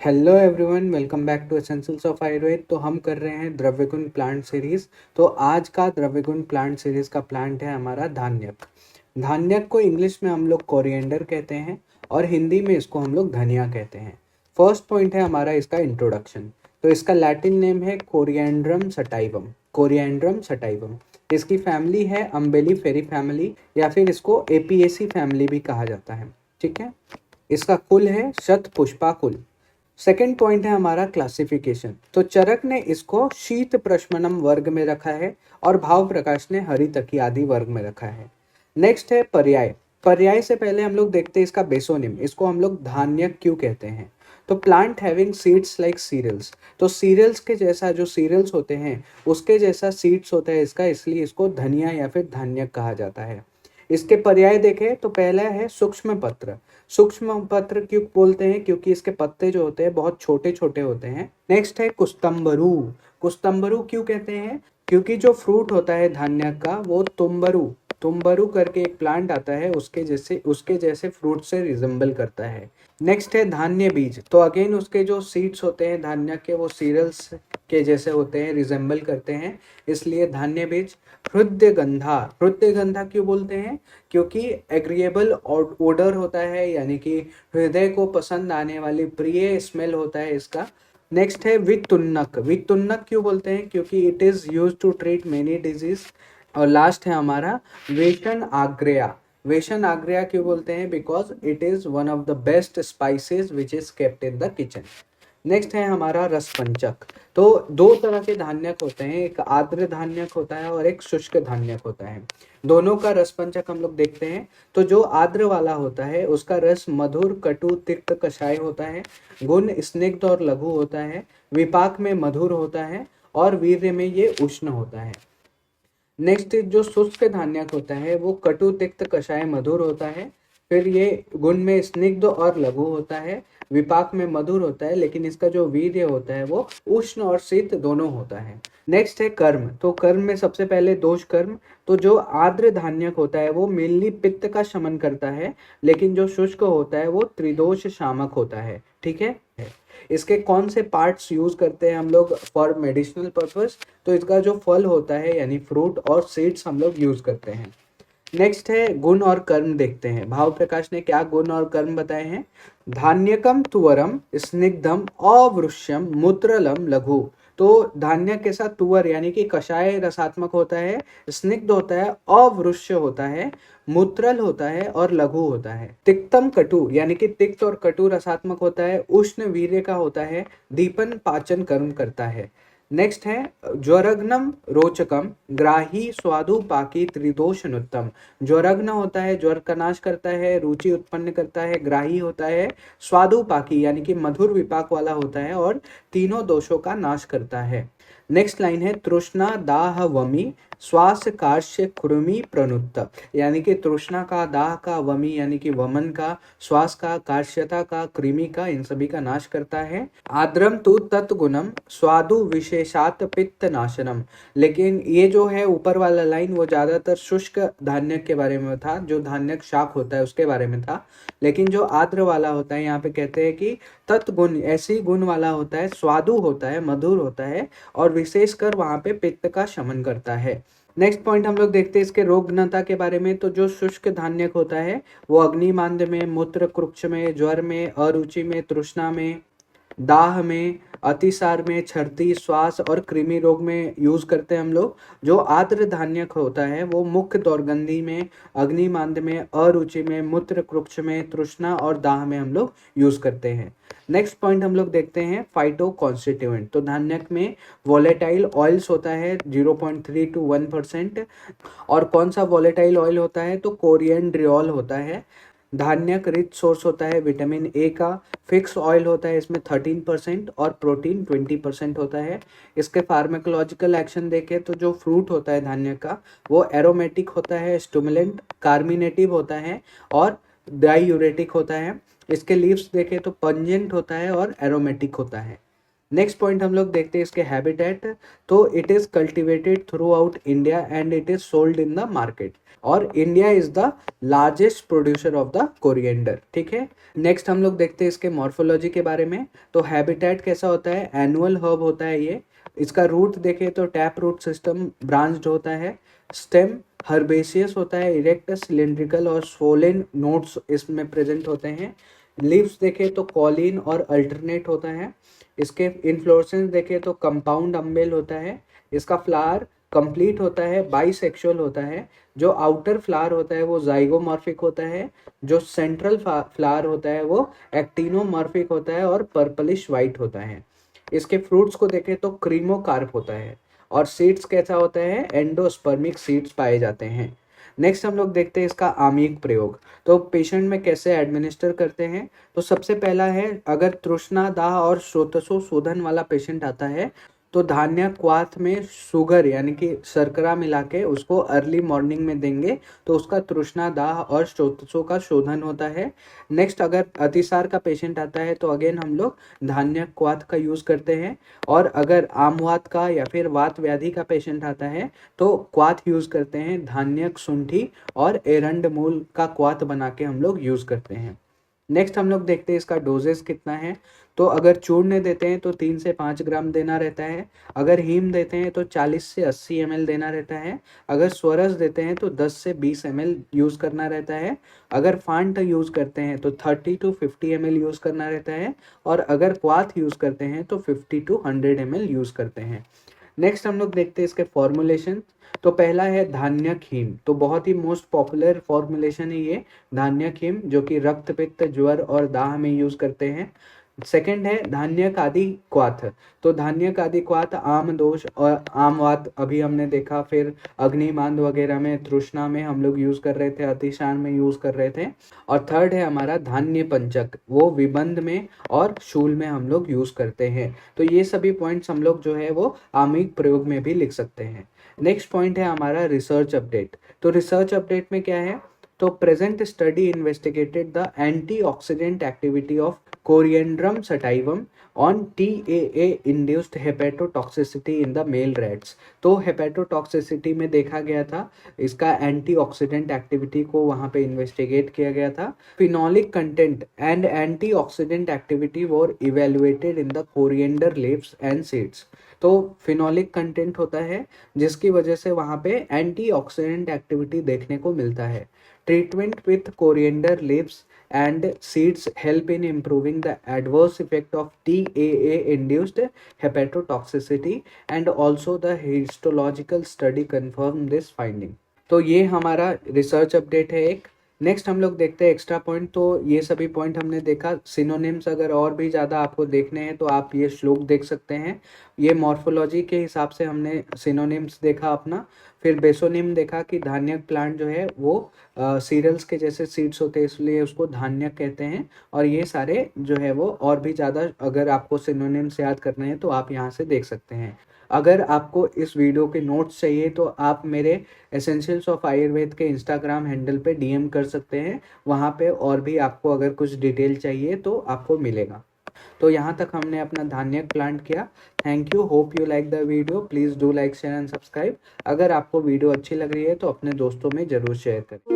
Hello everyone, welcome back to essentials of Ayurveda. तो हम कर रहे हैं द्रव्यगुण प्लांट सीरीज। तो आज का द्रव्यगुण प्लांट सीरीज का प्लांट है हमारा धान्यक। धान्यक को इंग्लिश में हम लोग कोरिएंडर कहते हैं और हिंदी में इसको हम लोग धनिया कहते हैं। फर्स्ट पॉइंट है हमारा इसका इंट्रोडक्शन। तो इसका लैटिन नेम है कोरिएंड्रम सटाइवम। Coriandrum sativum. इसकी फैमिली है अम्बेलिफेरी फैमिली या फिर इसको एपीएसी फैमिली भी कहा जाता है। ठीक है। इसका कुल है शतपुष्पा कुल। सेकेंड पॉइंट है हमारा क्लासिफिकेशन। तो चरक ने इसको शीत प्रशमनम वर्ग में रखा है और भाव प्रकाश ने हरितकी आदि वर्ग में रखा है। नेक्स्ट है पर्याय। पर्याय से पहले हम लोग देखते हैं इसका बेसोनिम। इसको हम लोग धान्यक क्यों कहते हैं? तो plant having seeds like cereals. तो सीरियल्स के जैसा जो सीरियल्स होते हैं उसके जैसा सीड्स होता है इसका, इसलिए इसको धनिया या फिर धान्यक कहा जाता है। इसके पर्याय देखें तो पहला है सूक्ष्म पत्र। सूक्ष्म पत्र क्यों बोलते हैं? क्योंकि इसके पत्ते जो होते हैं बहुत छोटे छोटे होते हैं। नेक्स्ट है कुस्तम्बरू। कुस्तम्बरू क्यों कहते हैं? क्योंकि जो फ्रूट होता है धान्य का वो तुम्बरू तुम्बरू करके एक प्लांट आता है, उसके जैसे फ्रूट से रिजेंबल करता है। नेक्स्ट है धान्य बीज। तो अगेन उसके जो सीड्स होते हैं धान्य के वो सीरियल्स के जैसे होते हैं, रिजेंबल करते हैं, इसलिए धान्य बीज। हृदय गंधा। हृदय गंधा क्यों बोलते हैं? क्योंकि एग्रीएबल ओडर होता है, यानी कि हृदय को पसंद आने वाली प्रिय स्मेल होता है इसका। नेक्स्ट है वितुन्नक। वितुन्नक क्यों बोलते हैं? क्योंकि it is use to treat many disease. और लास्ट है हमारा वेशन आग्रेया। वेशन आग्रेया क्यों बोलते हैं? Because it is one of the best spices which is kept in the kitchen. Next है हमारा रसपंचक। तो दो तरह के धान्यक होते हैं, एक आर्द्र धान्यक होता है और एक शुष्क धान्यक होता है। दोनों का रसपंचक हम लोग देखते हैं। तो जो आर्द्र वाला होता है उसका रस मधुर, कटु, तिक्त, कषाय होता है। गुण स्निग्ध और लघु होता है। विपाक में मधुर होता है और वीर्य में ये उष्ण होता है। नेक्स्ट जो शुष्क धान्यक होता है वो कटु, तिक्त, कषाय, मधुर होता है। फिर ये गुण में स्निग्ध और लघु होता है, विपाक में मधुर होता है, लेकिन इसका जो वीर्य होता है वो उष्ण और शीत दोनों होता है। नेक्स्ट है कर्म। तो कर्म में सबसे पहले दोष कर्म। तो जो आर्द्र धान्यक होता है वो मेनली पित्त का शमन करता है, लेकिन जो शुष्क होता है वो त्रिदोष शामक होता है। ठीक है। इसके कौन से पार्ट्स यूज करते हैं हम लोग फॉर मेडिसिनल पर्पस? तो इसका जो फल होता है यानी फ्रूट और सीड्स हम लोग यूज करते हैं। नेक्स्ट है गुण और कर्म देखते हैं। भाव प्रकाश ने क्या गुण और कर्म बताए हैं? धान्यकम तुवरम स्निग्धम अवृश्यम मूत्रलम लघु। तो धान्य के साथ तुवर यानी कि कषाय रसात्मक होता है, स्निग्ध होता है, अवृश्य होता है, मूत्रल होता है और लघु होता है। तिक्तम कटु यानी कि तिक्त और कटु रसात्मक होता है, उष्ण वीर्य का होता है, दीपन पाचन कर्म करता है। नेक्स्ट है ज्वरग्नम रोचकम ग्राही स्वादु पाकी त्रिदोषनुत्तम। ज्वरग्न होता है, ज्वर का नाश करता है, रुचि उत्पन्न करता है, ग्राही होता है, स्वादु पाकी यानी कि मधुर विपाक वाला होता है और तीनों दोषों का नाश करता है। नेक्स्ट लाइन है तृष्णा दाह वमी श्वास कार्श्य कुर्मी प्रनुत्त। यानी कि तृष्णा का, दाह का, वमी यानी कि वमन का, श्वास का, कार्श्यता का, कृमि का, इन सभी का नाश करता है। आद्रम तु तत्गुणम स्वादु विशेषात पित्त नाशनम। लेकिन ये जो है ऊपर वाला लाइन वो ज्यादातर शुष्क धान्य के बारे में था, जो धान्य शाक होता है उसके बारे में था। लेकिन जो आद्र वाला होता है यहाँ पे कहते हैं कि तत्गुण ऐसी गुण वाला होता है, स्वादु होता है, मधुर होता है और विशेषकर वहां पे पित्त का शमन करता है। नेक्स्ट पॉइंट हम लोग देखते हैं इसके रोगग्नता के बारे में। तो जो शुष्क धान्यक होता है वो अग्निमांद में, मूत्र कुक्ष में, ज्वर में, अरुचि में, तृष्णा में, दाह में, अतिसार में, छर्दी, श्वास और कृमि रोग में यूज करते हैं हम लोग। जो आर्द्र धान्यक होता है वो मुख्य दौर्गंधी में, अग्निमांद में, अरुचि में, मूत्र कुक्ष में, तृष्णा और दाह में हम लोग यूज करते हैं। नेक्स्ट पॉइंट हम लोग देखते हैं फाइटो कॉन्स्टिट्यूएंट। तो धान्यक में वोलेटाइल ऑयल्स होता है 0.3 to 1%। और कौन सा वोलेटाइल ऑयल होता है? तो कोरिएंड्रियोल होता है। धान्यक रिच सोर्स होता है विटामिन ए का। फिक्स ऑयल होता है इसमें 13% और प्रोटीन 20% होता है। इसके फार्माकोलॉजिकल एक्शन देखें तो जो फ्रूट होता है धान्य का वो एरोमेटिक होता है, स्टिमुलेंट, कार्मिनेटिव होता है और डायूरेटिक होता है। इसके लीव्स देखें तो पंजेंट होता है और एरोमेटिक होता है। नेक्स्ट पॉइंट हम लोग देखते हैं इसके हैबिटेट। तो it is cultivated throughout India and it is sold in the market, और India is the largest producer of the coriander. ठीक है, नेक्स्ट हम लोग देखते हैं इसके मॉर्फोलॉजी के बारे में। तो हैबिटेट कैसा होता है, एनुअल हर्ब होता है ये। इसका रूट देखें तो टैप रूट सिस्टम ब्रांच्ड होता है। स्टेम हर्बेशियस होता है, इरेक्ट सिलेंड्रिकल और स्वोलेन नोड्स इसमें प्रेजेंट होते हैं। लीव्स देखें तो कॉलिन और अल्टरनेट होता है। इसके इन्फ्लोरेसेंस देखें तो कंपाउंड अम्बेल होता है। इसका फ्लावर कंप्लीट होता है, बाइसेक्सुअल होता है। जो आउटर फ्लावर होता है वो जाइगोमॉर्फिक होता है। जो सेंट्रल फ्लावर होता है वो एक्टिनोमॉर्फिक होता है और पर्पलिश वाइट होता है। इसके फ्रूट्स को देखें तो क्रीमोकार्प होता है। और सीड्स कैसा होता है, एंडोस्पर्मिक सीड्स पाए जाते हैं। नेक्स्ट हम लोग देखते हैं इसका आमिक प्रयोग। तो पेशेंट में कैसे एडमिनिस्टर करते हैं। तो सबसे पहला है, अगर तृष्णा दाह और स्रोतसो शोधन वाला पेशेंट आता है तो धान्य क्वाथ में शुगर यानी कि शर्करा मिला के उसको अर्ली मॉर्निंग में देंगे, तो उसका तृष्णा दाह और स्रोतसों का शोधन होता है। नेक्स्ट अगर अतिसार का पेशेंट आता है तो अगेन हम लोग धान्य क्वाथ का यूज़ करते हैं। और अगर आमवात का या फिर वात व्याधि का पेशेंट आता है तो क्वाथ यूज़ करते हैं, धान्यक शुंठी और एरंड मूल का क्वाथ बना के हम लोग यूज़ करते हैं। नेक्स्ट हम लोग देखते हैं इसका डोजेस कितना है। तो अगर चूर्ण देते हैं तो 3 से 5 ग्राम देना रहता है। अगर हीम देते हैं तो 40 से 80 ml देना रहता है। अगर स्वरस देते हैं तो 10 से 20 ml यूज़ करना रहता है। अगर फांट यूज़ करते हैं तो 30 to 50 ml यूज़ करना रहता है। और अगर क्वाथ यूज़ करते हैं तो 50 to 100 ml यूज़ करते हैं। नेक्स्ट हम लोग देखते हैं इसके फॉर्मुलेशन। तो पहला है धान्यक हीम, तो बहुत ही मोस्ट पॉपुलर फॉर्मुलेशन है ये धान्यक हीम, जो कि रक्त पित्त ज्वर और दाह में यूज करते हैं। सेकंड है धान्यक आदि क्वाथ। तो धान्यक आदि क्वाथ आम दोष और आमवात अभी हमने देखा, फिर अग्निमांद वगैरह में, तृष्णा में हम लोग यूज कर रहे थे, अतिशान में यूज कर रहे थे। और थर्ड है हमारा धान्य पंचक, वो विबंध में और शूल में हम लोग यूज करते हैं। तो ये सभी पॉइंट्स हम लोग जो है वो आमिक प्रयोग में भी लिख सकते हैं। नेक्स्ट पॉइंट है हमारा रिसर्च अपडेट। तो रिसर्च अपडेट में क्या है, तो present study investigated the antioxidant activity of coriandrum sativum on TAA induced hepatotoxicity in the male rats. तो हेपेटोटॉक्सिसिटी में देखा गया था, इसका एंटीऑक्सीडेंट एक्टिविटी को वहाँ पे इन्वेस्टिगेट किया गया था। Phenolic content and antioxidant activity were evaluated in the coriander leaves and seeds. तो फिनोलिक कंटेंट होता है जिसकी वजह से वहाँ पे एंटीऑक्सीडेंट एक्टिविटी देखने को मिलता है। Treatment with coriander leaves and seeds help in improving the adverse effect of TAA induced hepatotoxicity and also the histological study confirm this finding। तो ये हमारा रिसर्च अपडेट है एक। नेक्स्ट हम लोग देखते हैं एक्स्ट्रा पॉइंट। तो ये सभी पॉइंट हमने देखा। सिनोनिम्स अगर और भी ज़्यादा आपको देखने हैं तो आप ये श्लोक देख सकते हैं। ये मॉर्फोलॉजी के हिसाब से हमने सिनोनिम्स देखा अपना। फिर बेसोनिम देखा कि धान्यक प्लांट जो है वो सीरियल्स के जैसे सीड्स होते हैं, इसलिए उसको धान्यक कहते हैं। और ये सारे जो है वो और भी ज़्यादा अगर आपको सिनोनिम्स याद करने हैं तो आप यहाँ से देख सकते हैं। अगर आपको इस वीडियो के नोट्स चाहिए तो आप मेरे एसेंशियल्स ऑफ आयुर्वेद के इंस्टाग्राम हैंडल पे DM कर सकते हैं। वहाँ पे और भी आपको अगर कुछ डिटेल चाहिए तो आपको मिलेगा। तो यहाँ तक हमने अपना धान्यक प्लांट किया। Thank you, hope you like the video. Please do like, share and subscribe. अगर आपको वीडियो अच्छी लग रही है तो अपने दोस्तों में ज़रूर शेयर करें।